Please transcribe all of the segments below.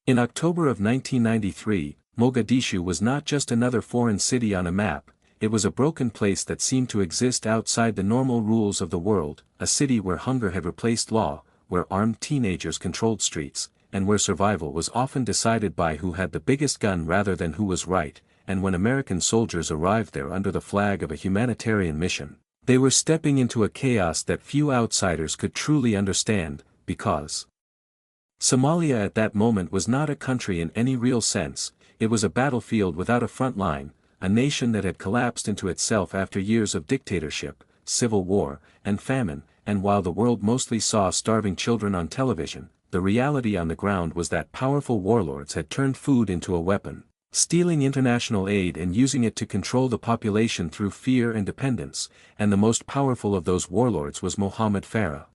In October of 1993, Mogadishu was not just another foreign city on a map, it was a broken place that seemed to exist outside the normal rules of the world, a city where hunger had replaced law, where armed teenagers controlled streets, and where survival was often decided by who had the biggest gun rather than who was right, and when American soldiers arrived there under the flag of a humanitarian mission, they were stepping into a chaos that few outsiders could truly understand, because Somalia at that moment was not a country in any real sense, it was a battlefield without a front line, a nation that had collapsed into itself after years of dictatorship, civil war, and famine, and while the world mostly saw starving children on television, the reality on the ground was that powerful warlords had turned food into a weapon, stealing international aid and using it to control the population through fear and dependence, and the most powerful of those warlords was Mohammed Farah.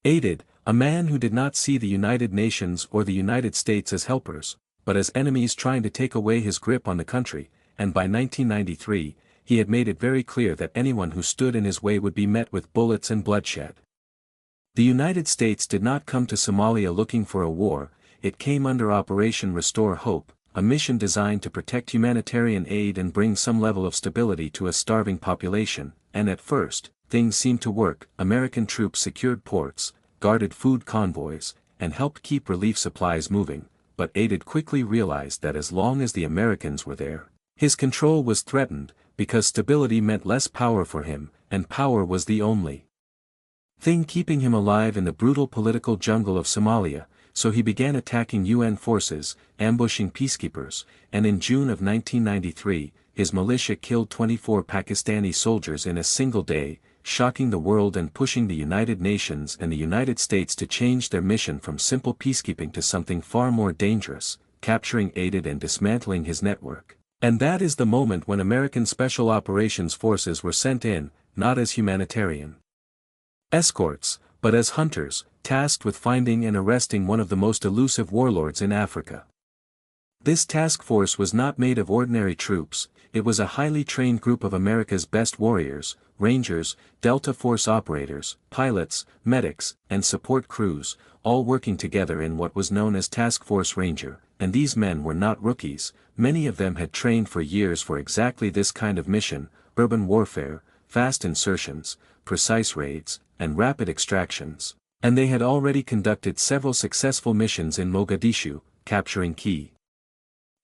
Aided, a man who did not see the United Nations or the United States as helpers, but as enemies trying to take away his grip on the country, and by 1993, he had made it very clear that anyone who stood in his way would be met with bullets and bloodshed. The United States did not come to Somalia looking for a war, it came under Operation Restore Hope, a mission designed to protect humanitarian aid and bring some level of stability to a starving population, and at first, things seemed to work. American troops secured ports, guarded food convoys, and helped keep relief supplies moving, but Aided quickly realized that as long as the Americans were there, his control was threatened, because stability meant less power for him, and power was the only thing keeping him alive in the brutal political jungle of Somalia, so he began attacking UN forces, ambushing peacekeepers, and in June of 1993, his militia killed 24 Pakistani soldiers in a single day, shocking the world and pushing the United Nations and the United States to change their mission from simple peacekeeping to something far more dangerous, capturing Aided and dismantling his network. And that is the moment when American Special Operations Forces were sent in, not as humanitarian escorts, but as hunters, tasked with finding and arresting one of the most elusive warlords in Africa. This task force was not made of ordinary troops, it was a highly trained group of America's best warriors, rangers, Delta Force operators, pilots, medics, and support crews, all working together in what was known as Task Force Ranger, and these men were not rookies, many of them had trained for years for exactly this kind of mission, urban warfare, fast insertions, precise raids, and rapid extractions, and they had already conducted several successful missions in Mogadishu, capturing key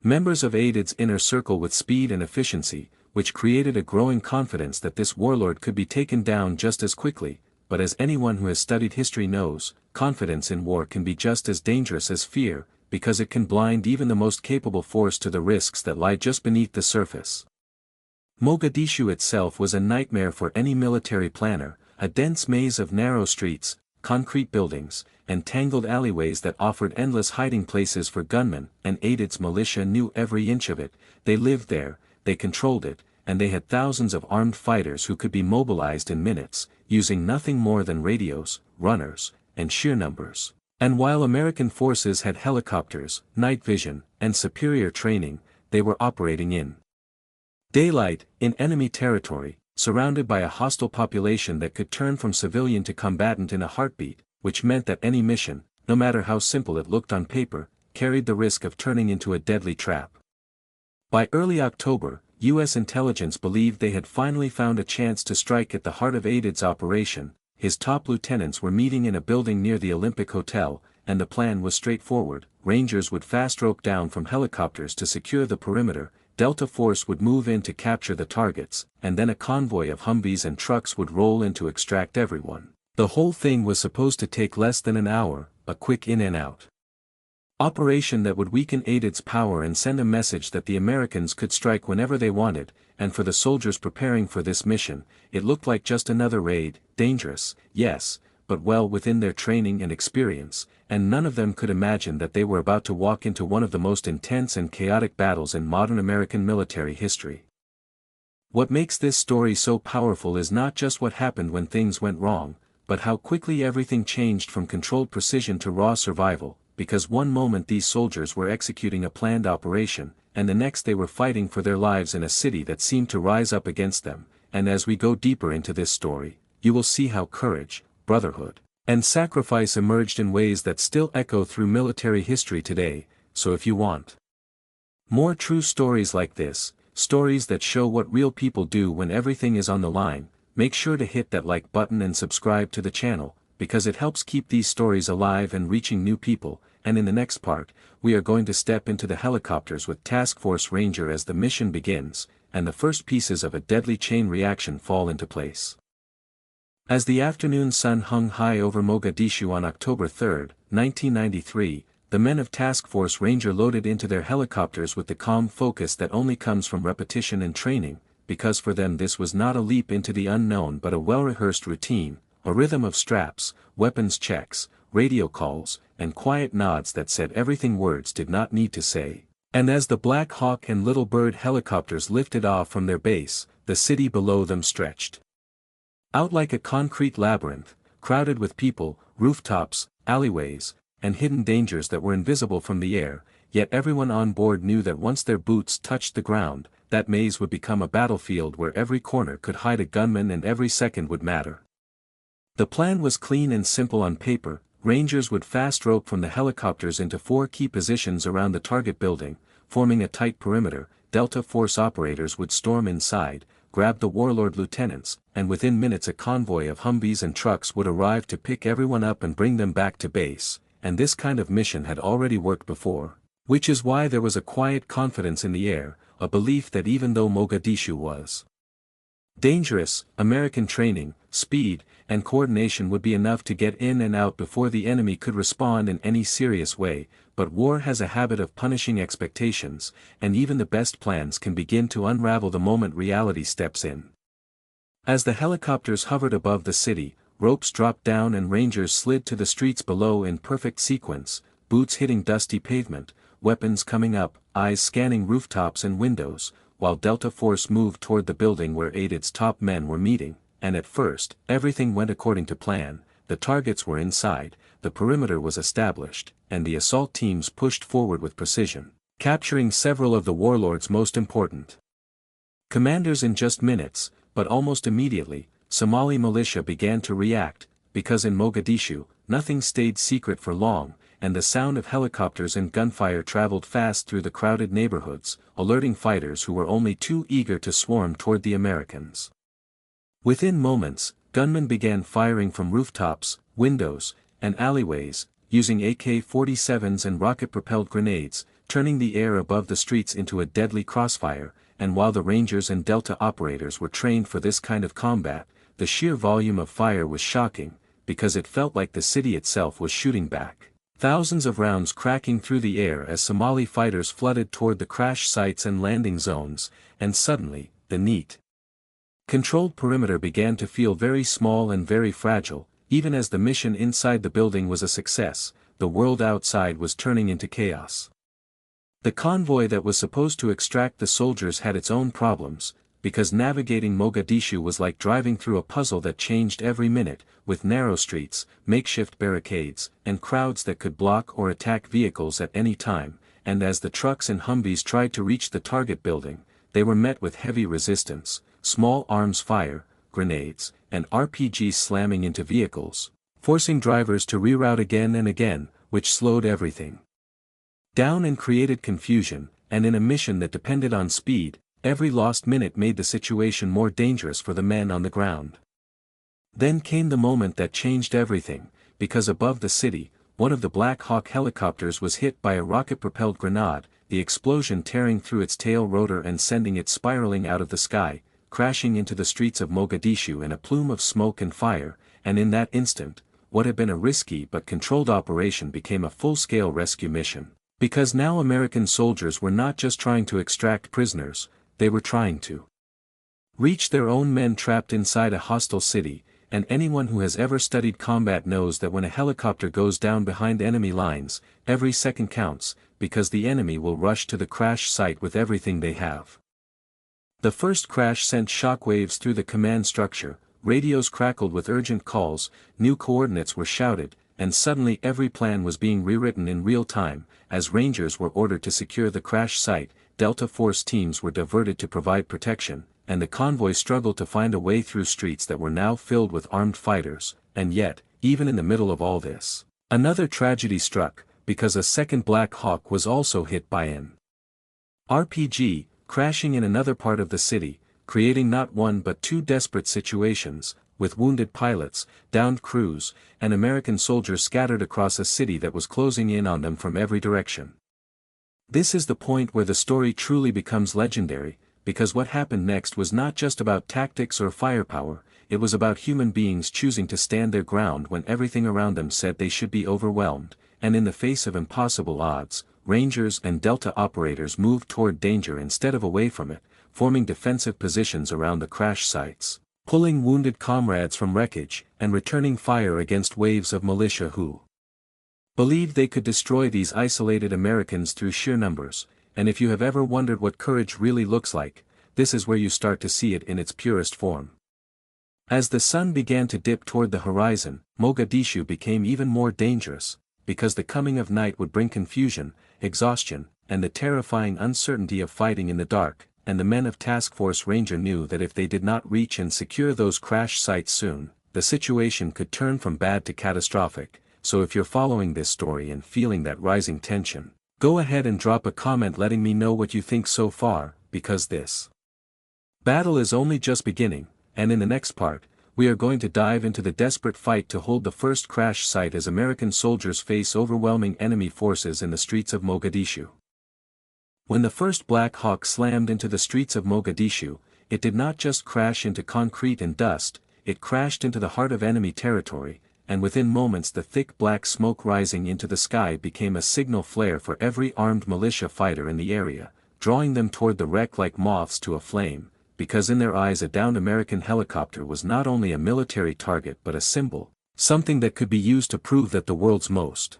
members of Aided's inner circle with speed and efficiency, which created a growing confidence that this warlord could be taken down just as quickly, but as anyone who has studied history knows, confidence in war can be just as dangerous as fear, because it can blind even the most capable force to the risks that lie just beneath the surface. Mogadishu itself was a nightmare for any military planner, a dense maze of narrow streets, concrete buildings, and tangled alleyways that offered endless hiding places for gunmen, and Aided's militia knew every inch of it. They lived there, they controlled it, and they had thousands of armed fighters who could be mobilized in minutes, using nothing more than radios, runners, and sheer numbers. And while American forces had helicopters, night vision, and superior training, they were operating in daylight, in enemy territory, surrounded by a hostile population that could turn from civilian to combatant in a heartbeat, which meant that any mission, no matter how simple it looked on paper, carried the risk of turning into a deadly trap. By early October, U.S. intelligence believed they had finally found a chance to strike at the heart of Aided's operation. His top lieutenants were meeting in a building near the Olympic Hotel, and the plan was straightforward. Rangers would fast rope down from helicopters to secure the perimeter, Delta Force would move in to capture the targets, and then a convoy of Humvees and trucks would roll in to extract everyone. The whole thing was supposed to take less than an hour, a quick in and out operation that would weaken Aided's power and send a message that the Americans could strike whenever they wanted, and for the soldiers preparing for this mission, it looked like just another raid, dangerous, yes, but well within their training and experience, and none of them could imagine that they were about to walk into one of the most intense and chaotic battles in modern American military history. What makes this story so powerful is not just what happened when things went wrong, but how quickly everything changed from controlled precision to raw survival, because one moment these soldiers were executing a planned operation, and the next they were fighting for their lives in a city that seemed to rise up against them, and as we go deeper into this story, you will see how courage, brotherhood, And sacrifice emerged in ways that still echo through military history today, so if you want more true stories like this, stories that show what real people do when everything is on the line, make sure to hit that like button and subscribe to the channel, because it helps keep these stories alive and reaching new people. And in the next part, we are going to step into the helicopters with Task Force Ranger as the mission begins, and the first pieces of a deadly chain reaction fall into place. As the afternoon sun hung high over Mogadishu on October 3, 1993, the men of Task Force Ranger loaded into their helicopters with the calm focus that only comes from repetition and training, because for them this was not a leap into the unknown but a well-rehearsed routine, a rhythm of straps, weapons checks, radio calls, and quiet nods that said everything words did not need to say. And as the Black Hawk and Little Bird helicopters lifted off from their base, the city below them stretched out like a concrete labyrinth, crowded with people, rooftops, alleyways, and hidden dangers that were invisible from the air, yet everyone on board knew that once their boots touched the ground, that maze would become a battlefield where every corner could hide a gunman and every second would matter. The plan was clean and simple on paper. Rangers would fast rope from the helicopters into 4 key positions around the target building, forming a tight perimeter. Delta Force operators would storm inside, grab the warlord lieutenants, and within minutes a convoy of Humvees and trucks would arrive to pick everyone up and bring them back to base, and this kind of mission had already worked before, which is why there was a quiet confidence in the air, a belief that even though Mogadishu was dangerous, American training, speed, and coordination would be enough to get in and out before the enemy could respond in any serious way. But war has a habit of punishing expectations, and even the best plans can begin to unravel the moment reality steps in. As the helicopters hovered above the city, ropes dropped down and Rangers slid to the streets below in perfect sequence, boots hitting dusty pavement, weapons coming up, eyes scanning rooftops and windows, while Delta Force moved toward the building where AID's top men were meeting. And at first, everything went according to plan. The targets were inside, the perimeter was established, and the assault teams pushed forward with precision, capturing several of the warlord's most important commanders in just minutes. But almost immediately, Somali militia began to react, because in Mogadishu, nothing stayed secret for long, and the sound of helicopters and gunfire traveled fast through the crowded neighborhoods, alerting fighters who were only too eager to swarm toward the Americans. Within moments, gunmen began firing from rooftops, windows, and alleyways, using AK-47s and rocket-propelled grenades, turning the air above the streets into a deadly crossfire. And while the Rangers and Delta operators were trained for this kind of combat, the sheer volume of fire was shocking, because it felt like the city itself was shooting back. Thousands of rounds cracking through the air as Somali fighters flooded toward the crash sites and landing zones, and suddenly, the neat, controlled perimeter began to feel very small and very fragile. Even as the mission inside the building was a success, the world outside was turning into chaos. The convoy that was supposed to extract the soldiers had its own problems, because navigating Mogadishu was like driving through a puzzle that changed every minute, with narrow streets, makeshift barricades, and crowds that could block or attack vehicles at any time. And as the trucks and Humvees tried to reach the target building, they were met with heavy resistance, small arms fire, grenades, and RPGs slamming into vehicles, forcing drivers to reroute again and again, which slowed everything down and created confusion. And in a mission that depended on speed, every lost minute made the situation more dangerous for the men on the ground. Then came the moment that changed everything, because above the city, one of the Black Hawk helicopters was hit by a rocket-propelled grenade, the explosion tearing through its tail rotor and sending it spiraling out of the sky, crashing into the streets of Mogadishu in a plume of smoke and fire. And in that instant, what had been a risky but controlled operation became a full-scale rescue mission. Because now American soldiers were not just trying to extract prisoners, they were trying to reach their own men trapped inside a hostile city. And anyone who has ever studied combat knows that when a helicopter goes down behind enemy lines, every second counts, because the enemy will rush to the crash site with everything they have. The first crash sent shockwaves through the command structure, radios crackled with urgent calls, new coordinates were shouted, and suddenly every plan was being rewritten in real time. As Rangers were ordered to secure the crash site, Delta Force teams were diverted to provide protection, and the convoy struggled to find a way through streets that were now filled with armed fighters. And yet, even in the middle of all this. Another tragedy struck, because a second Black Hawk was also hit by an RPG, crashing in another part of the city, creating not one but two desperate situations, with wounded pilots, downed crews, and American soldiers scattered across a city that was closing in on them from every direction. This is the point where the story truly becomes legendary, because what happened next was not just about tactics or firepower, it was about human beings choosing to stand their ground when everything around them said they should be overwhelmed, and in the face of impossible odds, Rangers and Delta operators moved toward danger instead of away from it, forming defensive positions around the crash sites, pulling wounded comrades from wreckage, and returning fire against waves of militia who believed they could destroy these isolated Americans through sheer numbers. And if you have ever wondered what courage really looks like, this is where you start to see it in its purest form. As the sun began to dip toward the horizon, Mogadishu became even more dangerous, because the coming of night would bring confusion, exhaustion, and the terrifying uncertainty of fighting in the dark, and the men of Task Force Ranger knew that if they did not reach and secure those crash sites soon, the situation could turn from bad to catastrophic. So if you're following this story and feeling that rising tension, go ahead and drop a comment letting me know what you think so far, because this battle is only just beginning, and in the next part, we are going to dive into the desperate fight to hold the first crash site as American soldiers face overwhelming enemy forces in the streets of Mogadishu. When the first Black Hawk slammed into the streets of Mogadishu, it did not just crash into concrete and dust, it crashed into the heart of enemy territory, and within moments the thick black smoke rising into the sky became a signal flare for every armed militia fighter in the area, drawing them toward the wreck like moths to a flame, because in their eyes a downed American helicopter was not only a military target but a symbol, something that could be used to prove that the world's most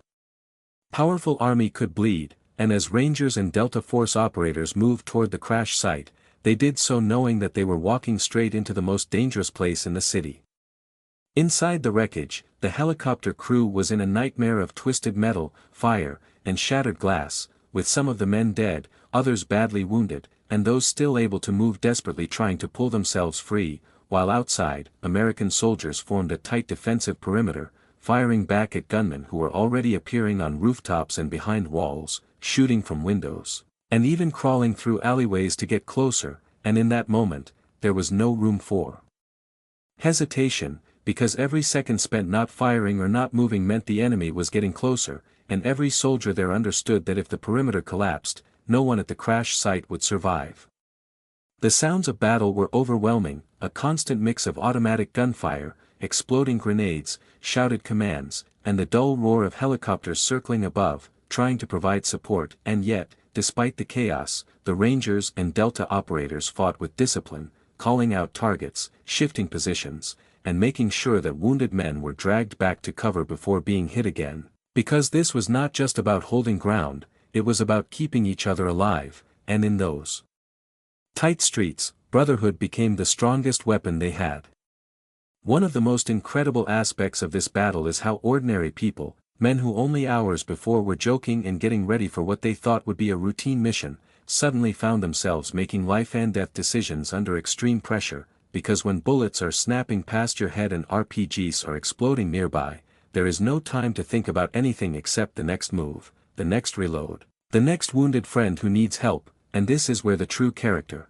powerful army could bleed. And as Rangers and Delta Force operators moved toward the crash site, they did so knowing that they were walking straight into the most dangerous place in the city. Inside the wreckage, the helicopter crew was in a nightmare of twisted metal, fire, and shattered glass, with some of the men dead, others badly wounded, and those still able to move desperately trying to pull themselves free, while outside, American soldiers formed a tight defensive perimeter, firing back at gunmen who were already appearing on rooftops and behind walls, shooting from windows, and even crawling through alleyways to get closer, and in that moment, there was no room for hesitation, because every second spent not firing or not moving meant the enemy was getting closer, and every soldier there understood that if the perimeter collapsed, no one at the crash site would survive. The sounds of battle were overwhelming, a constant mix of automatic gunfire, exploding grenades, shouted commands, and the dull roar of helicopters circling above, trying to provide support, and yet, despite the chaos, the Rangers and Delta operators fought with discipline, calling out targets, shifting positions, and making sure that wounded men were dragged back to cover before being hit again, because this was not just about holding ground, it was about keeping each other alive, and in those tight streets, brotherhood became the strongest weapon they had. One of the most incredible aspects of this battle is how ordinary people, men who only hours before were joking and getting ready for what they thought would be a routine mission, suddenly found themselves making life-and-death decisions under extreme pressure, because when bullets are snapping past your head and RPGs are exploding nearby, there is no time to think about anything except the next move, the next reload, the next wounded friend who needs help, and this is where the true character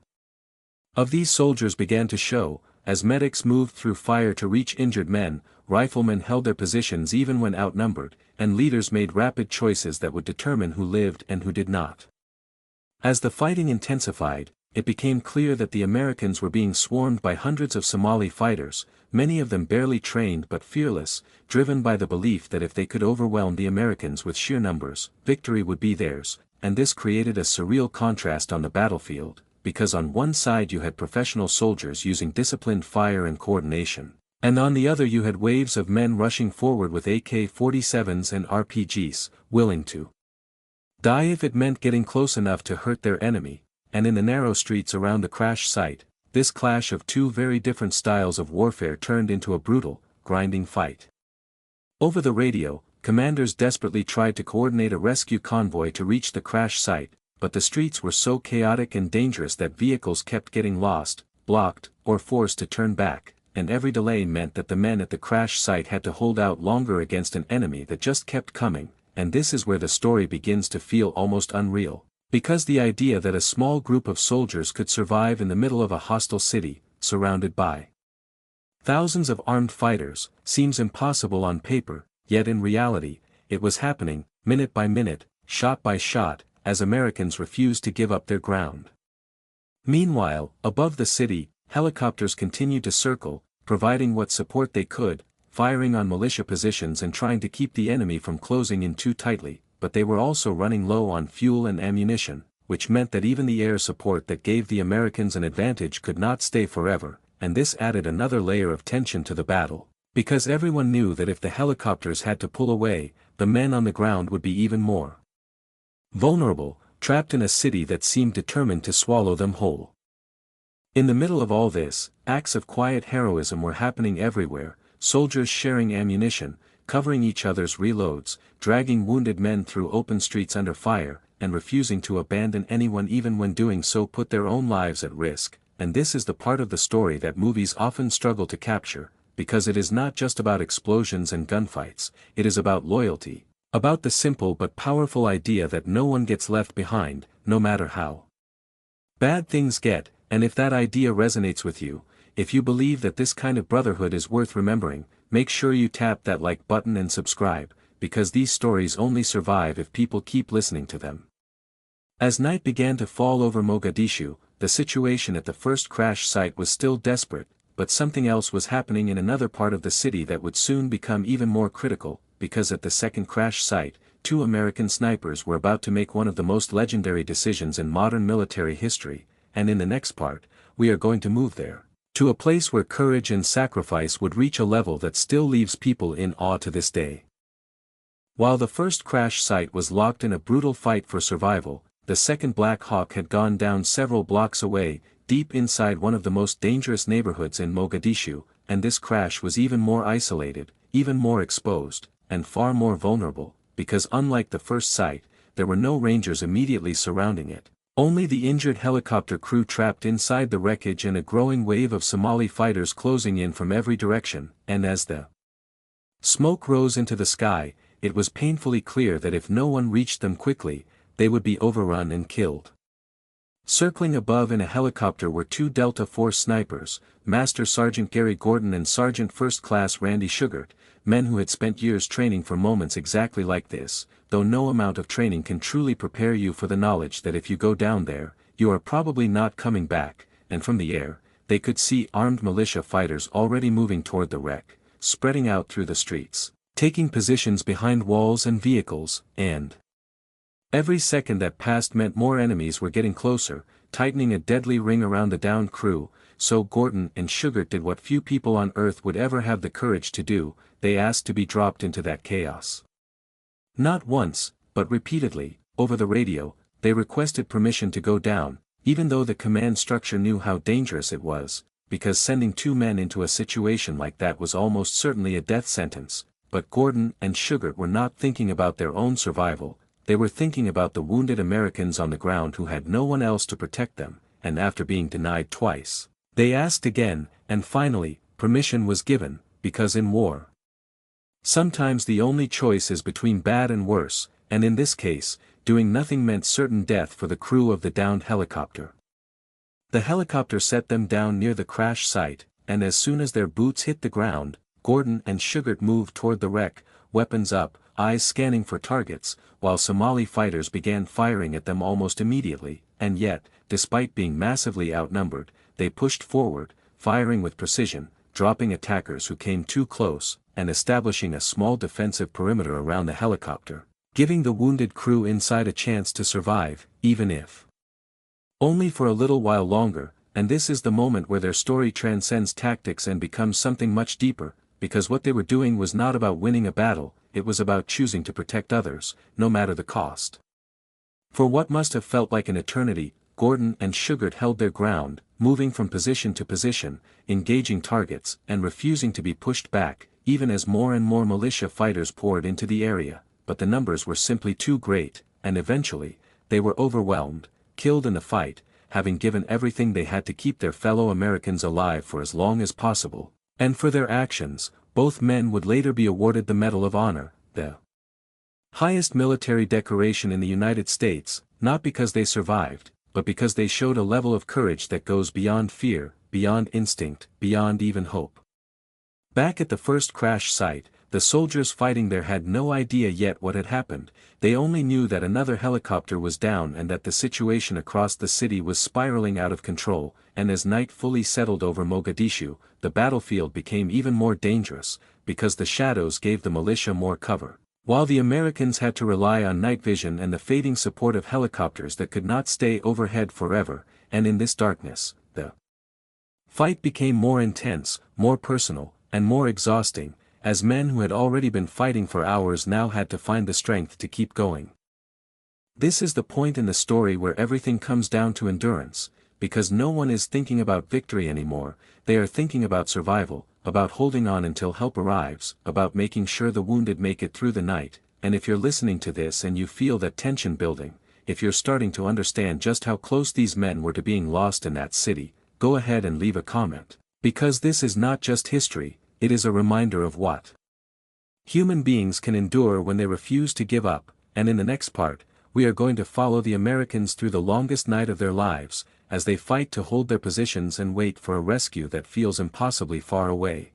of these soldiers began to show. As medics moved through fire to reach injured men, riflemen held their positions even when outnumbered, and leaders made rapid choices that would determine who lived and who did not. As the fighting intensified, it became clear that the Americans were being swarmed by hundreds of Somali fighters, many of them barely trained but fearless, driven by the belief that if they could overwhelm the Americans with sheer numbers, victory would be theirs, and this created a surreal contrast on the battlefield, because on one side you had professional soldiers using disciplined fire and coordination, and on the other you had waves of men rushing forward with AK-47s and RPGs, willing to die if it meant getting close enough to hurt their enemy. And in the narrow streets around the crash site, this clash of two very different styles of warfare turned into a brutal, grinding fight. Over the radio, commanders desperately tried to coordinate a rescue convoy to reach the crash site, but the streets were so chaotic and dangerous that vehicles kept getting lost, blocked, or forced to turn back, and every delay meant that the men at the crash site had to hold out longer against an enemy that just kept coming, and this is where the story begins to feel almost unreal. Because the idea that a small group of soldiers could survive in the middle of a hostile city, surrounded by thousands of armed fighters, seems impossible on paper, yet in reality, it was happening, minute by minute, shot by shot, as Americans refused to give up their ground. Meanwhile, above the city, helicopters continued to circle, providing what support they could, firing on militia positions and trying to keep the enemy from closing in too tightly, but they were also running low on fuel and ammunition, which meant that even the air support that gave the Americans an advantage could not stay forever, and this added another layer of tension to the battle, because everyone knew that if the helicopters had to pull away, the men on the ground would be even more vulnerable, trapped in a city that seemed determined to swallow them whole. In the middle of all this, acts of quiet heroism were happening everywhere, soldiers sharing ammunition, covering each other's reloads, dragging wounded men through open streets under fire, and refusing to abandon anyone even when doing so put their own lives at risk, and this is the part of the story that movies often struggle to capture, because it is not just about explosions and gunfights, it is about loyalty, about the simple but powerful idea that no one gets left behind, no matter how bad things get, and if that idea resonates with you, if you believe that this kind of brotherhood is worth remembering, make sure you tap that like button and subscribe, because these stories only survive if people keep listening to them. As night began to fall over Mogadishu, the situation at the first crash site was still desperate, but something else was happening in another part of the city that would soon become even more critical, because at the second crash site, 2 American snipers were about to make one of the most legendary decisions in modern military history, and in the next part, we are going to move there, to a place where courage and sacrifice would reach a level that still leaves people in awe to this day. While the first crash site was locked in a brutal fight for survival, the second Black Hawk had gone down several blocks away, deep inside one of the most dangerous neighborhoods in Mogadishu, and this crash was even more isolated, even more exposed, and far more vulnerable, because unlike the first site, there were no rangers immediately surrounding it. Only the injured helicopter crew trapped inside the wreckage and a growing wave of Somali fighters closing in from every direction, and as the smoke rose into the sky, it was painfully clear that if no one reached them quickly, they would be overrun and killed. Circling above in a helicopter were 2 Delta Force snipers, Master Sergeant Gary Gordon and Sergeant First Class Randy Sugart, men who had spent years training for moments exactly like this, though no amount of training can truly prepare you for the knowledge that if you go down there, you are probably not coming back, and from the air, they could see armed militia fighters already moving toward the wreck, spreading out through the streets, taking positions behind walls and vehicles, and every second that passed meant more enemies were getting closer, tightening a deadly ring around the downed crew, so Gordon and Sugart did what few people on Earth would ever have the courage to do, they asked to be dropped into that chaos. Not once, but repeatedly, over the radio, they requested permission to go down, even though the command structure knew how dangerous it was, because sending 2 men into a situation like that was almost certainly a death sentence, but Gordon and Sugart were not thinking about their own survival. They were thinking about the wounded Americans on the ground who had no one else to protect them, and after being denied twice, they asked again, and finally, permission was given, because in war, sometimes the only choice is between bad and worse, and in this case, doing nothing meant certain death for the crew of the downed helicopter. The helicopter set them down near the crash site, and as soon as their boots hit the ground, Gordon and Sugart moved toward the wreck, weapons up, eyes scanning for targets, while Somali fighters began firing at them almost immediately, and yet, despite being massively outnumbered, they pushed forward, firing with precision, dropping attackers who came too close, and establishing a small defensive perimeter around the helicopter, giving the wounded crew inside a chance to survive, even if only for a little while longer, and this is the moment where their story transcends tactics and becomes something much deeper, because what they were doing was not about winning a battle, it was about choosing to protect others, no matter the cost. For what must have felt like an eternity, Gordon and Sugart held their ground, moving from position to position, engaging targets, and refusing to be pushed back, even as more and more militia fighters poured into the area, but the numbers were simply too great, and eventually, they were overwhelmed, killed in the fight, having given everything they had to keep their fellow Americans alive for as long as possible, And for their actions, both men would later be awarded the Medal of Honor, the highest military decoration in the United States, not because they survived, but because they showed a level of courage that goes beyond fear, beyond instinct, beyond even hope. Back at the first crash site, the soldiers fighting there had no idea yet what had happened. They only knew that another helicopter was down and that the situation across the city was spiraling out of control, and as night fully settled over Mogadishu, the battlefield became even more dangerous, because the shadows gave the militia more cover, while the Americans had to rely on night vision and the fading support of helicopters that could not stay overhead forever. And in this darkness, the fight became more intense, more personal, and more exhausting, as men who had already been fighting for hours now had to find the strength to keep going. This is the point in the story where everything comes down to endurance, because no one is thinking about victory anymore. They are thinking about survival, about holding on until help arrives, about making sure the wounded make it through the night. And if you're listening to this and you feel that tension building, if you're starting to understand just how close these men were to being lost in that city, go ahead and leave a comment. Because this is not just history, it is a reminder of what human beings can endure when they refuse to give up. And in the next part, we are going to follow the Americans through the longest night of their lives, as they fight to hold their positions and wait for a rescue that feels impossibly far away.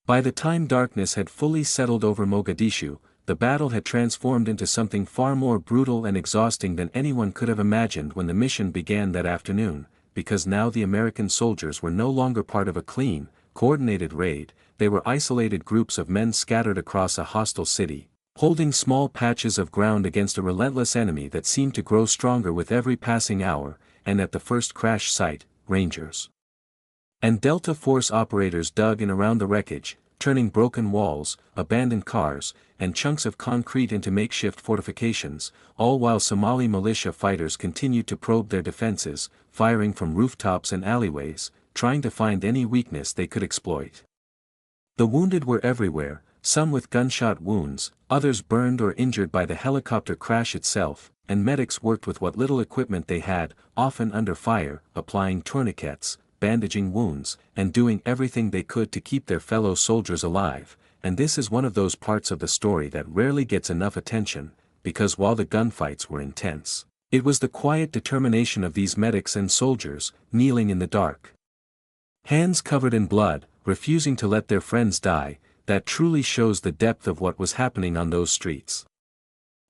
By the time darkness had fully settled over Mogadishu, the battle had transformed into something far more brutal and exhausting than anyone could have imagined when the mission began that afternoon, because now the American soldiers were no longer part of a clean, coordinated raid. They were isolated groups of men scattered across a hostile city, holding small patches of ground against a relentless enemy that seemed to grow stronger with every passing hour. And at the first crash site, Rangers and Delta Force operators dug in around the wreckage, turning broken walls, abandoned cars, and chunks of concrete into makeshift fortifications, all while Somali militia fighters continued to probe their defenses, firing from rooftops and alleyways, trying to find any weakness they could exploit. The wounded were everywhere, some with gunshot wounds, others burned or injured by the helicopter crash itself, and medics worked with what little equipment they had, often under fire, applying tourniquets, bandaging wounds, and doing everything they could to keep their fellow soldiers alive. And this is one of those parts of the story that rarely gets enough attention, because while the gunfights were intense, it was the quiet determination of these medics and soldiers, kneeling in the dark, hands covered in blood, refusing to let their friends die, that truly shows the depth of what was happening on those streets.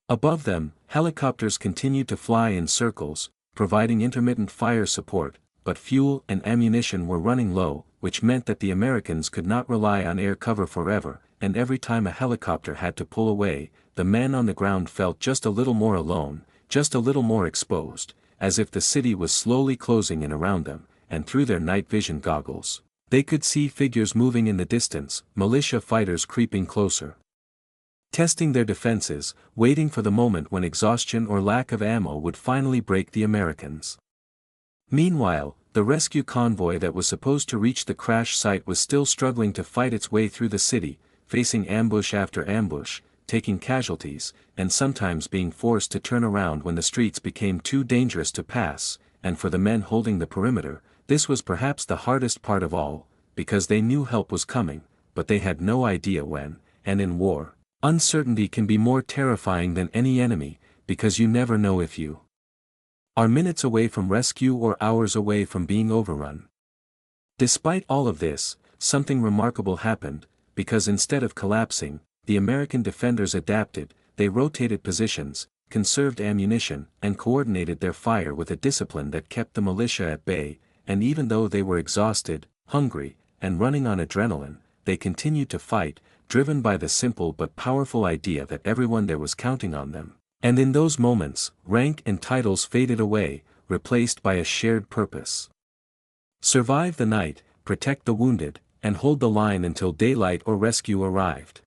Above them, helicopters continued to fly in circles, providing intermittent fire support, but fuel and ammunition were running low, which meant that the Americans could not rely on air cover forever, and every time a helicopter had to pull away, the men on the ground felt just a little more alone, just a little more exposed, as if the city was slowly closing in around them, and through their night vision goggles, they could see figures moving in the distance, militia fighters creeping closer, testing their defenses, waiting for the moment when exhaustion or lack of ammo would finally break the Americans. Meanwhile, the rescue convoy that was supposed to reach the crash site was still struggling to fight its way through the city, facing ambush after ambush, taking casualties, and sometimes being forced to turn around when the streets became too dangerous to pass. And for the men holding the perimeter, this was perhaps the hardest part of all, because they knew help was coming, but they had no idea when. And in war, uncertainty can be more terrifying than any enemy, because you never know if you are minutes away from rescue or hours away from being overrun. Despite all of this, something remarkable happened, because instead of collapsing, the American defenders adapted. They rotated positions, conserved ammunition, and coordinated their fire with a discipline that kept the militia at bay. And even though they were exhausted, hungry, and running on adrenaline, they continued to fight, driven by the simple but powerful idea that everyone there was counting on them. And in those moments, rank and titles faded away, replaced by a shared purpose. Survive the night, protect the wounded, and hold the line until daylight or rescue arrived.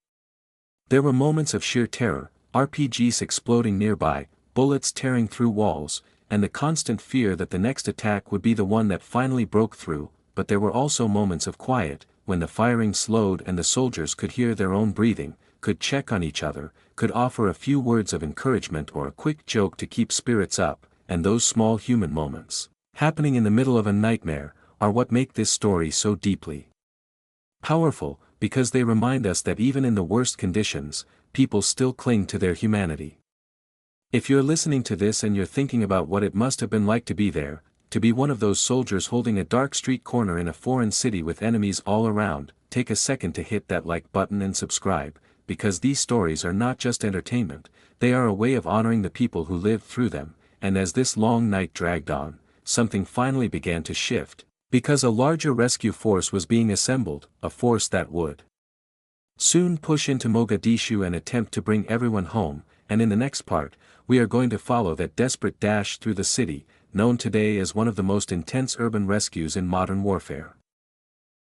There were moments of sheer terror, RPGs exploding nearby, bullets tearing through walls, and the constant fear that the next attack would be the one that finally broke through. But there were also moments of quiet, when the firing slowed and the soldiers could hear their own breathing, could check on each other, could offer a few words of encouragement or a quick joke to keep spirits up. And those small human moments, happening in the middle of a nightmare, are what make this story so deeply Powerful, because they remind us that even in the worst conditions, people still cling to their humanity. If you're listening to this and you're thinking about what it must have been like to be there, to be one of those soldiers holding a dark street corner in a foreign city with enemies all around, take a second to hit that like button and subscribe, because these stories are not just entertainment, they are a way of honoring the people who lived through them, and as this long night dragged on, something finally began to shift, because a larger rescue force was being assembled, a force that would soon push into Mogadishu and attempt to bring everyone home, and in the next part, we are going to follow that desperate dash through the city, known today as one of the most intense urban rescues in modern warfare.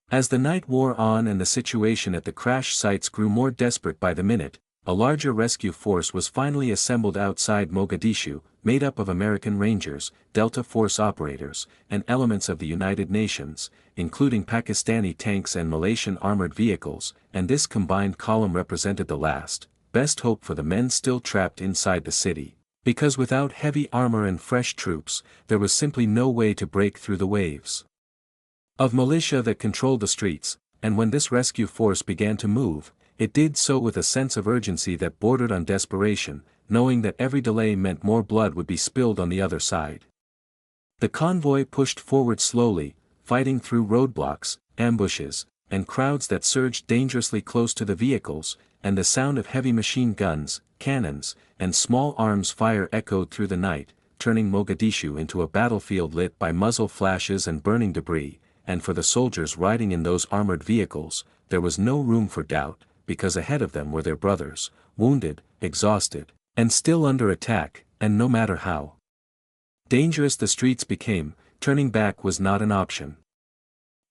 As the night wore on and the situation at the crash sites grew more desperate by the minute, a larger rescue force was finally assembled outside Mogadishu, made up of American Rangers, Delta Force operators, and elements of the United Nations, including Pakistani tanks and Malaysian armored vehicles, and this combined column represented the last, best hope for the men still trapped inside the city, because without heavy armor and fresh troops, there was simply no way to break through the waves of militia that controlled the streets, and when this rescue force began to move, it did so with a sense of urgency that bordered on desperation, knowing that every delay meant more blood would be spilled on the other side. The convoy pushed forward slowly, fighting through roadblocks, ambushes, and crowds that surged dangerously close to the vehicles, and the sound of heavy machine guns, cannons, and small arms fire echoed through the night, turning Mogadishu into a battlefield lit by muzzle flashes and burning debris, and for the soldiers riding in those armored vehicles, there was no room for doubt, because ahead of them were their brothers, wounded, exhausted, and still under attack, and no matter how dangerous the streets became, turning back was not an option.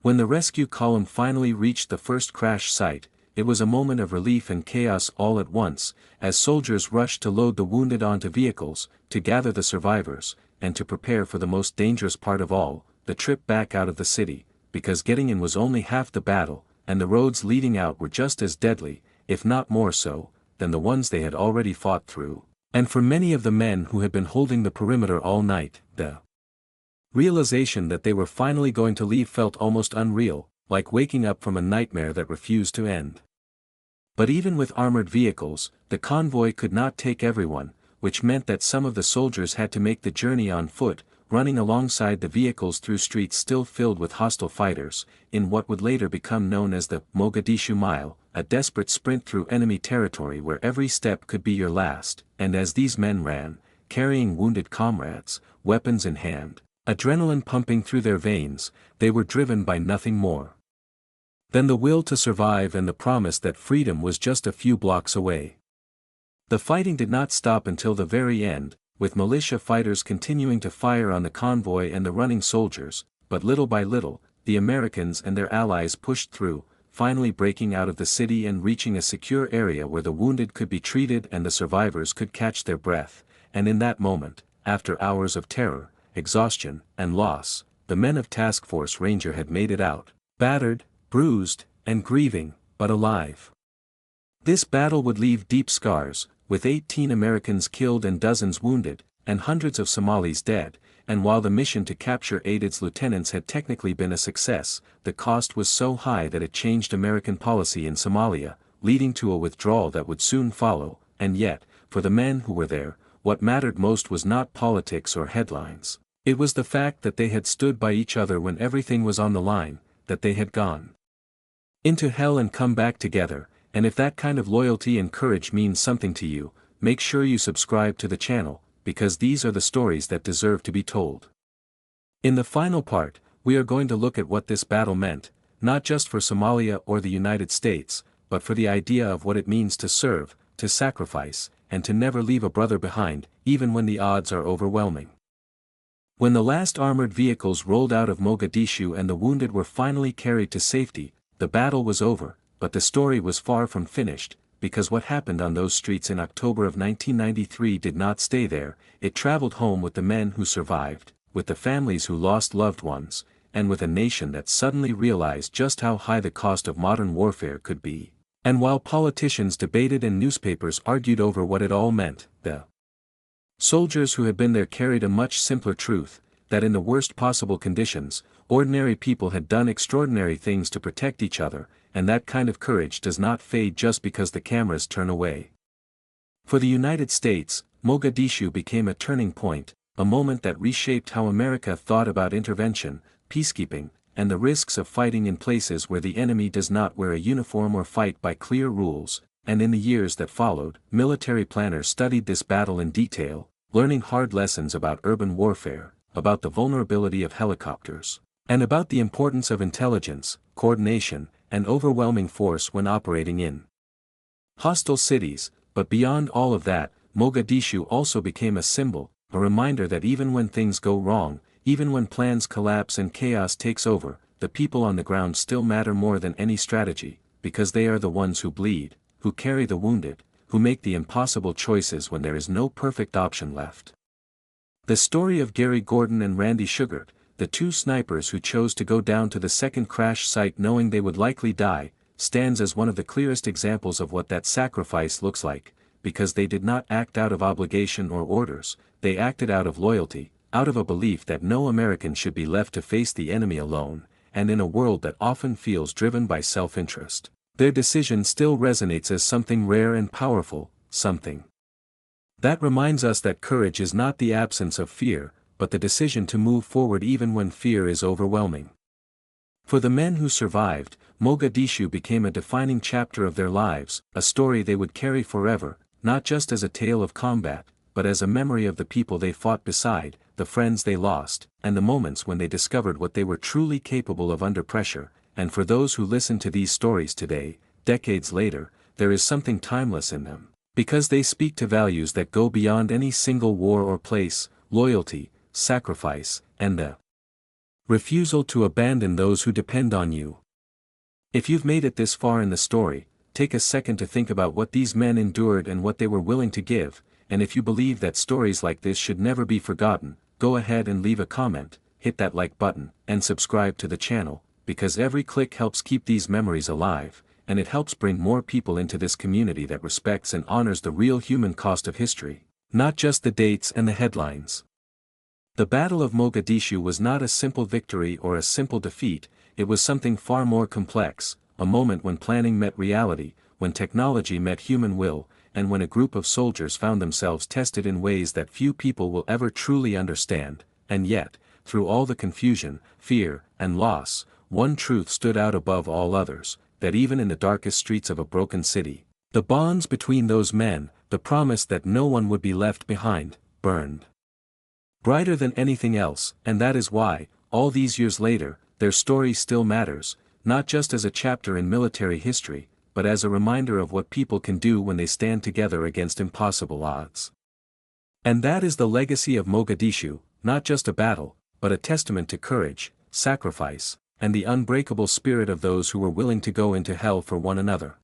When the rescue column finally reached the first crash site, it was a moment of relief and chaos all at once, as soldiers rushed to load the wounded onto vehicles, to gather the survivors, and to prepare for the most dangerous part of all, the trip back out of the city, because getting in was only half the battle, and the roads leading out were just as deadly, if not more so, than the ones they had already fought through. And for many of the men who had been holding the perimeter all night, the realization that they were finally going to leave felt almost unreal, like waking up from a nightmare that refused to end. But even with armored vehicles, the convoy could not take everyone, which meant that some of the soldiers had to make the journey on foot, running alongside the vehicles through streets still filled with hostile fighters, in what would later become known as the Mogadishu Mile, a desperate sprint through enemy territory where every step could be your last, and as these men ran, carrying wounded comrades, weapons in hand, adrenaline pumping through their veins, they were driven by nothing more than the will to survive and the promise that freedom was just a few blocks away. The fighting did not stop until the very end, with militia fighters continuing to fire on the convoy and the running soldiers, but little by little, the Americans and their allies pushed through, finally breaking out of the city and reaching a secure area where the wounded could be treated and the survivors could catch their breath, and in that moment, after hours of terror, exhaustion, and loss, the men of Task Force Ranger had made it out, battered, bruised, and grieving, but alive. This battle would leave deep scars, with 18 Americans killed and dozens wounded, and hundreds of Somalis dead, and while the mission to capture 8 its lieutenants had technically been a success, the cost was so high that it changed American policy in Somalia, leading to a withdrawal that would soon follow, and yet, for the men who were there, what mattered most was not politics or headlines. It was the fact that they had stood by each other when everything was on the line, that they had gone into hell and come back together, and if that kind of loyalty and courage means something to you, make sure you subscribe to the channel, because these are the stories that deserve to be told. In the final part, we are going to look at what this battle meant, not just for Somalia or the United States, but for the idea of what it means to serve, to sacrifice, and to never leave a brother behind, even when the odds are overwhelming. When the last armored vehicles rolled out of Mogadishu and the wounded were finally carried to safety, the battle was over, but the story was far from finished, because what happened on those streets in October of 1993 did not stay there, it traveled home with the men who survived, with the families who lost loved ones, and with a nation that suddenly realized just how high the cost of modern warfare could be. And while politicians debated and newspapers argued over what it all meant, the soldiers who had been there carried a much simpler truth, that in the worst possible conditions, ordinary people had done extraordinary things to protect each other, and that kind of courage does not fade just because the cameras turn away. For the United States, Mogadishu became a turning point, a moment that reshaped how America thought about intervention, peacekeeping, and the risks of fighting in places where the enemy does not wear a uniform or fight by clear rules, and in the years that followed, military planners studied this battle in detail, learning hard lessons about urban warfare, about the vulnerability of helicopters, and about the importance of intelligence, coordination, and overwhelming force when operating in hostile cities. But beyond all of that, Mogadishu also became a symbol, a reminder that even when things go wrong, even when plans collapse and chaos takes over, the people on the ground still matter more than any strategy, because they are the ones who bleed, who carry the wounded, who make the impossible choices when there is no perfect option left. The story of Gary Gordon and Randy Sugart, the two snipers who chose to go down to the second crash site knowing they would likely die, stands as one of the clearest examples of what that sacrifice looks like, because they did not act out of obligation or orders, they acted out of loyalty, out of a belief that no American should be left to face the enemy alone, and in a world that often feels driven by self-interest. Their decision still resonates as something rare and powerful, something that reminds us that courage is not the absence of fear, but the decision to move forward even when fear is overwhelming. For the men who survived, Mogadishu became a defining chapter of their lives, a story they would carry forever, not just as a tale of combat, but as a memory of the people they fought beside, the friends they lost, and the moments when they discovered what they were truly capable of under pressure. And for those who listen to these stories today, decades later, there is something timeless in them, because they speak to values that go beyond any single war or place: loyalty, sacrifice, and the refusal to abandon those who depend on you. If you've made it this far in the story, take a second to think about what these men endured and what they were willing to give, and if you believe that stories like this should never be forgotten, go ahead and leave a comment, hit that like button, and subscribe to the channel, because every click helps keep these memories alive, and it helps bring more people into this community that respects and honors the real human cost of history, not just the dates and the headlines. The Battle of Mogadishu was not a simple victory or a simple defeat, it was something far more complex, a moment when planning met reality, when technology met human will, and when a group of soldiers found themselves tested in ways that few people will ever truly understand. And yet, through all the confusion, fear, and loss, one truth stood out above all others, that even in the darkest streets of a broken city, the bonds between those men, the promise that no one would be left behind, burned brighter than anything else. And that is why, all these years later, their story still matters, not just as a chapter in military history, but as a reminder of what people can do when they stand together against impossible odds. And that is the legacy of Mogadishu, not just a battle, but a testament to courage, sacrifice, and the unbreakable spirit of those who were willing to go into hell for one another.